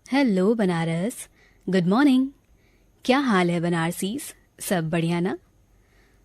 Hello Banaras, good morning. क्या हाल है बनारसीस? सब बढ़िया ना?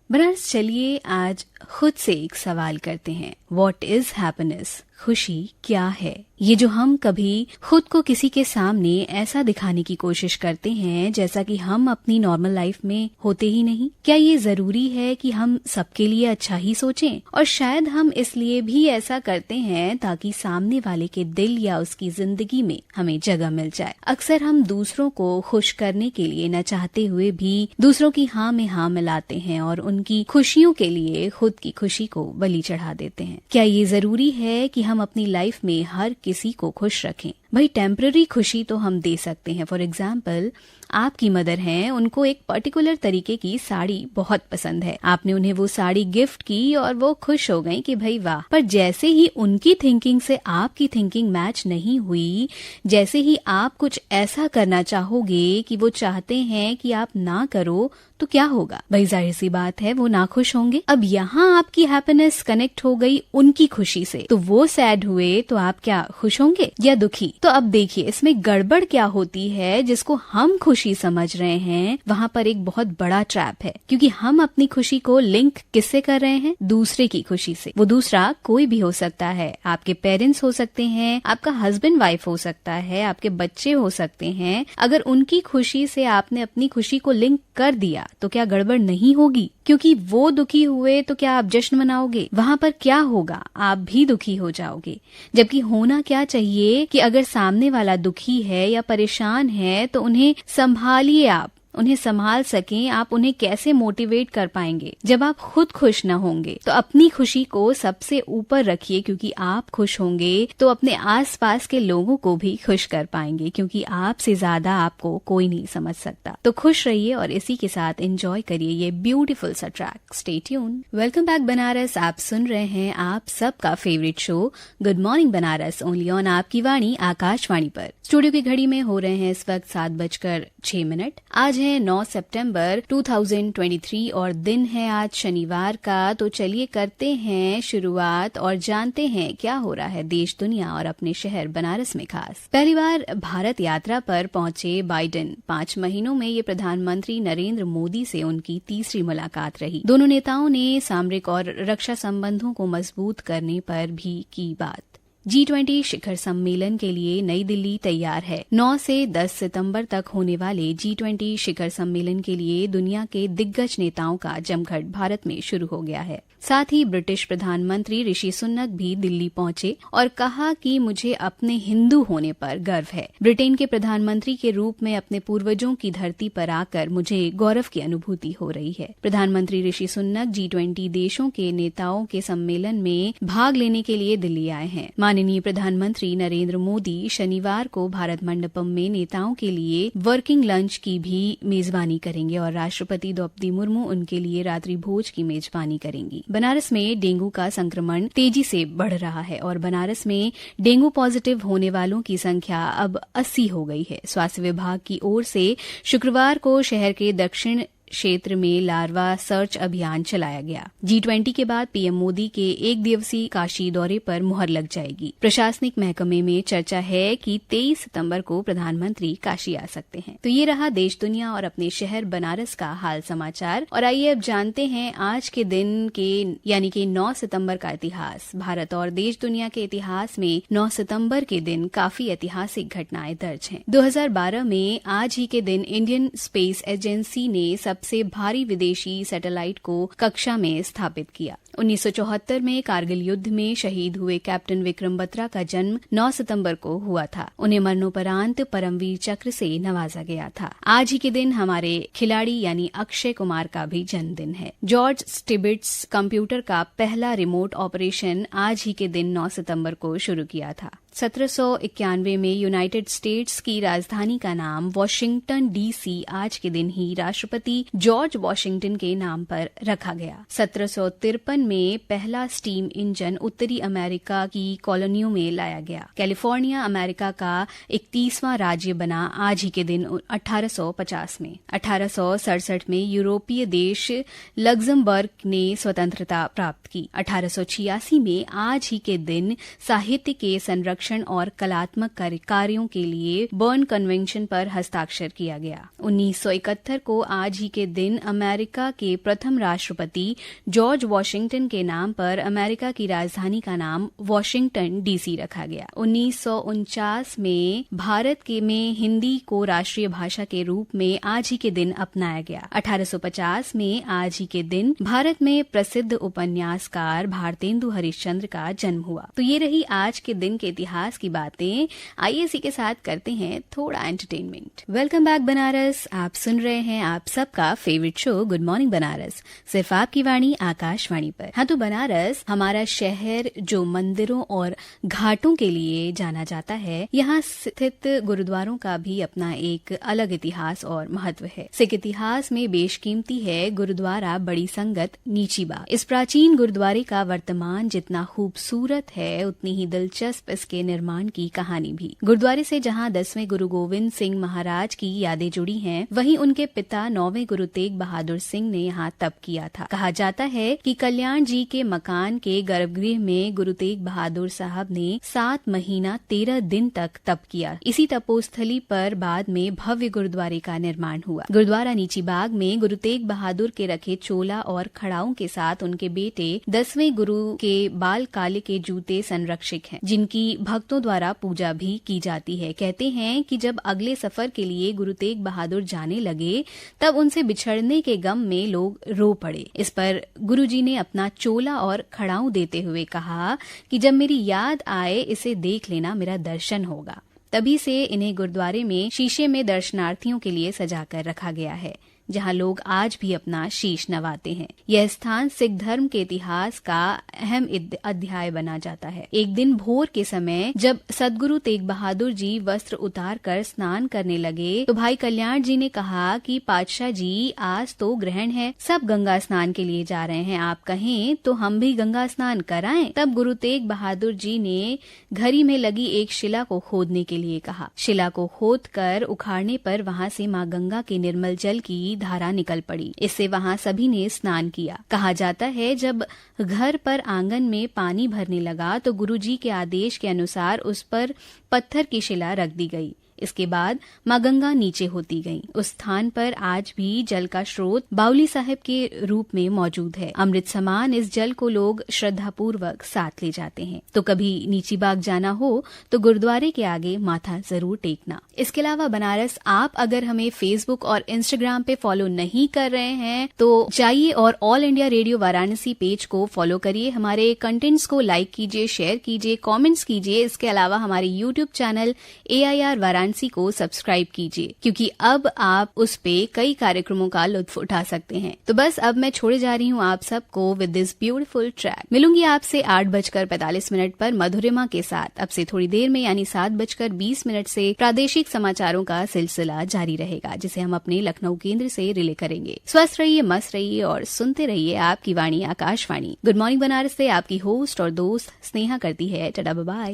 बनारस, चलिए आज खुद से एक सवाल करते हैं। What is happiness? खुशी क्या है? ये जो हम कभी खुद को किसी के सामने ऐसा दिखाने की कोशिश करते हैं जैसा कि हम अपनी नॉर्मल लाइफ में होते ही नहीं। क्या ये जरूरी है कि हम सबके लिए अच्छा ही सोचें? और शायद हम इसलिए भी ऐसा करते हैं ताकि सामने वाले के दिल या उसकी जिंदगी में हमें जगह मिल जाए। अक्सर हम दूसरों को खुश करने के लिए न चाहते हुए भी दूसरों की हाँ में हाँ मिलाते हैं और उनकी खुशियों के लिए खुद की खुशी को बलि चढ़ा देते हैं। क्या ये जरूरी है कि हम अपनी लाइफ में हर किसी को खुश रखें? भाई, टेम्पररी खुशी तो हम दे सकते हैं। फॉर एग्जाम्पल, आपकी मदर हैं, उनको एक पर्टिकुलर तरीके की साड़ी बहुत पसंद है। आपने उन्हें वो साड़ी गिफ्ट की और वो खुश हो गई कि भाई वाह। पर जैसे ही उनकी थिंकिंग से आपकी थिंकिंग मैच नहीं हुई, जैसे ही आप कुछ ऐसा करना चाहोगे कि वो चाहते हैं कि आप ना करो, तो क्या होगा? भाई जाहिर सी बात है, वो नाखुश होंगे। अब यहाँ आपकी हैप्पीनेस कनेक्ट हो गई उनकी खुशी से, तो वो सैड हुए तो आप क्या खुश होंगे या दुखी? तो अब देखिए, इसमें गड़बड़ क्या होती है। जिसको हम खुशी समझ रहे हैं, वहाँ पर एक बहुत बड़ा ट्रैप है, क्योंकि हम अपनी खुशी को लिंक किससे कर रहे हैं? दूसरे की खुशी से। वो दूसरा कोई भी हो सकता है। आपके पेरेंट्स हो सकते हैं, आपका हस्बैंड वाइफ हो सकता है, आपके बच्चे हो सकते हैं। अगर उनकी खुशी से आपने अपनी खुशी को लिंक कर दिया तो क्या गड़बड़ नहीं होगी? क्योंकि वो दुखी हुए तो क्या आप जश्न मनाओगे? वहाँ पर क्या होगा? आप भी दुखी हो जाओगे। जबकि होना क्या चाहिए कि अगर सामने वाला दुखी है या परेशान है तो उन्हें संभालिए, आप उन्हें संभाल सकें। आप उन्हें कैसे मोटिवेट कर पाएंगे जब आप खुद खुश न होंगे? तो अपनी खुशी को सबसे ऊपर रखिए, क्योंकि आप खुश होंगे तो अपने आसपास के लोगों को भी खुश कर पाएंगे, क्योंकि आपसे ज्यादा आपको कोई नहीं समझ सकता। तो खुश रहिए और इसी के साथ एंजॉय करिए ये ब्यूटीफुल सा track. Stay tune. Welcome back Banaras. आप सुन रहे हैं आप सबका favourite show good morning Banaras, only on आपकी वाणी आकाशवाणी पर। स्टूडियो की घड़ी में हो रहे हैं इस वक्त 7:06। आज है 9 सितंबर 2023 और दिन है आज शनिवार का। तो चलिए करते हैं शुरुआत और जानते हैं क्या हो रहा है देश, दुनिया और अपने शहर बनारस में खास। पहली बार भारत यात्रा पर पहुंचे बाइडेन। 5 महीनों में ये प्रधानमंत्री नरेंद्र मोदी से उनकी तीसरी मुलाकात रही। दोनों नेताओं ने सामरिक और रक्षा संबंधों को मजबूत करने पर भी की बात। G20 शिखर सम्मेलन के लिए नई दिल्ली तैयार है। 9 से 10 सितंबर तक होने वाले G20 शिखर सम्मेलन के लिए दुनिया के दिग्गज नेताओं का जमघट भारत में शुरू हो गया है। साथ ही ब्रिटिश प्रधानमंत्री ऋषि सुनक भी दिल्ली पहुंचे और कहा कि मुझे अपने हिंदू होने पर गर्व है। ब्रिटेन के प्रधानमंत्री के रूप में अपने पूर्वजों की धरती पर आकर मुझे गौरव की अनुभूति हो रही है। प्रधानमंत्री ऋषि सुनक G20 देशों के नेताओं के सम्मेलन में भाग लेने के लिए दिल्ली आए हैं। माननीय प्रधानमंत्री नरेंद्र मोदी शनिवार को भारत मंडपम में नेताओं के लिए वर्किंग लंच की भी मेजबानी करेंगे और राष्ट्रपति द्रौपदी मुर्मू उनके लिए रात्रि भोज की मेजबानी करेंगी। बनारस में डेंगू का संक्रमण तेजी से बढ़ रहा है और बनारस में डेंगू पॉजिटिव होने वालों की संख्या अब 80 हो गई है। स्वास्थ्य विभाग की ओर से शुक्रवार को शहर के दक्षिण क्षेत्र में लार्वा सर्च अभियान चलाया गया। G20 के बाद पीएम मोदी के 1 दिवसीय काशी दौरे पर मुहर लग जाएगी। प्रशासनिक महकमे में चर्चा है कि 23 सितंबर को प्रधानमंत्री काशी आ सकते हैं। तो ये रहा देश, दुनिया और अपने शहर बनारस का हाल समाचार। और आइए अब जानते हैं आज के दिन के यानी कि 9 सितंबर का इतिहास। भारत और देश दुनिया के इतिहास में 9 सितंबर के दिन काफी ऐतिहासिक घटनाएं दर्ज हैं। 2012 में आज ही के दिन इंडियन स्पेस एजेंसी ने सबसे भारी विदेशी सैटेलाइट को कक्षा में स्थापित किया। 1974 में कारगिल युद्ध में शहीद हुए कैप्टन विक्रम बत्रा का जन्म 9 सितंबर को हुआ था। उन्हें मरणोपरांत परमवीर चक्र से नवाजा गया था। आज ही के दिन हमारे खिलाड़ी यानी अक्षय कुमार का भी जन्मदिन है। जॉर्ज स्टिबिट्स कंप्यूटर का पहला रिमोट ऑपरेशन आज ही के दिन 9 सितंबर को शुरू किया था। 1791 में यूनाइटेड स्टेट्स की राजधानी का नाम वॉशिंगटन DC आज के दिन ही राष्ट्रपति जॉर्ज वॉशिंगटन के नाम पर रखा गया। 1753 में पहला स्टीम इंजन उत्तरी अमेरिका की कॉलोनियों में लाया गया। कैलिफोर्निया अमेरिका का 31वां राज्य बना आज ही के दिन 1850 में। 1867 में यूरोपीय देश लग्जमबर्ग ने स्वतंत्रता प्राप्त की। 1886 में आज ही के दिन साहित्य के संरक्षण संरक्षण और कलात्मक कार्यों के लिए बर्न कन्वेंशन पर हस्ताक्षर किया गया। 1971 को आज ही के दिन अमेरिका के प्रथम राष्ट्रपति जॉर्ज वॉशिंगटन के नाम पर अमेरिका की राजधानी का नाम वॉशिंगटन डीसी रखा गया। 1949 में भारत में हिंदी को राष्ट्रीय भाषा के रूप में आज ही के दिन अपनाया गया। 1850 में आज ही के दिन भारत में प्रसिद्ध उपन्यासकार भारतेंदु हरिश्चंद्र का जन्म हुआ। तो ये रही आज के दिन के इतिहास की बातें। आइए इसी के साथ करते हैं थोड़ा एंटरटेनमेंट। Welcome back Banaras. आप सुन रहे हैं आप सबका favourite show good morning Banaras, सिर्फ आपकी वाणी आकाशवाणी पर। हाँ, तो बनारस हमारा शहर जो मंदिरों और घाटों के लिए जाना जाता है, यहाँ स्थित गुरुद्वारों का भी अपना एक अलग इतिहास और महत्व है। सिख इतिहास में बेशकीमती है गुरुद्वारा बड़ी संगत नीची बाग। इस प्राचीन गुरुद्वारे का वर्तमान जितना खूबसूरत है, उतनी ही दिलचस्प इसके निर्माण की कहानी भी। गुरुद्वारे से जहाँ 10वें गुरु गोविंद सिंह महाराज की यादें जुड़ी हैं, वहीं उनके पिता 9वें गुरु तेग बहादुर सिंह ने यहाँ तप किया था। कहा जाता है कि कल्याण जी के मकान के गर्भगृह में गुरु तेग बहादुर साहब ने 7 महीना 13 दिन तक तप किया। इसी तपोस्थली पर बाद में भव्य गुरुद्वारे का निर्माण हुआ। गुरुद्वारा नीची बाग में गुरु तेग बहादुर के रखे चोला और खड़ाओं के साथ उनके बेटे 10वें गुरु के बाल काले के जूते संरक्षित हैं, जिनकी भक्तों द्वारा पूजा भी की जाती है। कहते हैं कि जब अगले सफर के लिए गुरु तेग बहादुर जाने लगे, तब उनसे बिछड़ने के गम में लोग रो पड़े। इस पर गुरुजी ने अपना चोला और खड़ाऊं देते हुए कहा कि जब मेरी याद आए इसे देख लेना, मेरा दर्शन होगा। तभी से इन्हें गुरुद्वारे में शीशे में दर्शनार्थियों के लिए सजाकर रखा गया है, जहां लोग आज भी अपना शीश नवाते हैं। यह स्थान सिख धर्म के इतिहास का अहम अध्याय बना जाता है। एक दिन भोर के समय जब सदगुरु तेग बहादुर जी वस्त्र उतार कर स्नान करने लगे, तो भाई कल्याण जी ने कहा कि पातशाह जी, आज तो ग्रहण है, सब गंगा स्नान के लिए जा रहे हैं, आप कहें तो हम भी गंगा स्नान कराएं। तब गुरु तेग बहादुर जी ने घड़ी में लगी एक शिला को खोदने के लिए कहा। शिला को खोद कर उखाड़ने पर वहां से माँ गंगा के निर्मल जल की धारा निकल पड़ी। इससे वहां सभी ने स्नान किया। कहा जाता है जब घर पर आंगन में पानी भरने लगा, तो गुरुजी के आदेश के अनुसार उस पर पत्थर की शिला रख दी गई। इसके बाद माँ गंगा नीचे होती गईं। उस स्थान पर आज भी जल का स्रोत बाउली साहिब के रूप में मौजूद है। अमृत समान इस जल को लोग श्रद्धापूर्वक साथ ले जाते हैं। तो कभी नीची बाग जाना हो तो गुरुद्वारे के आगे माथा जरूर टेकना। इसके अलावा बनारस, आप अगर हमें फेसबुक और इंस्टाग्राम पे फॉलो नहीं कर रहे हैं तो जाइए और all India radio Varanasi page को फॉलो करिए। हमारे कंटेंट्स को लाइक कीजिए, शेयर कीजिए, कमेंट्स कीजिए। इसके अलावा हमारे यूट्यूब चैनल AIR वाराणसी को सब्सक्राइब कीजिए, क्योंकि अब आप उस पे कई कार्यक्रमों का लुत्फ उठा सकते हैं। तो बस अब मैं छोड़े जा रही हूँ आप सबको विद दिस ब्यूटीफुल ट्रैक। मिलूंगी आपसे 8:45 पर मधुरिमा के साथ। अब से थोड़ी देर में यानी 7:20 से प्रादेशिक समाचारों का सिलसिला जारी रहेगा, जिसे हम अपने लखनऊ केंद्र से रिले करेंगे। स्वस्थ रहिए, मस्त रहिए और सुनते रहिए आपकी वाणी आकाशवाणी। गुड मॉर्निंग बनारस से आपकी होस्ट और दोस्त स्नेहा करती है टाटा बाय।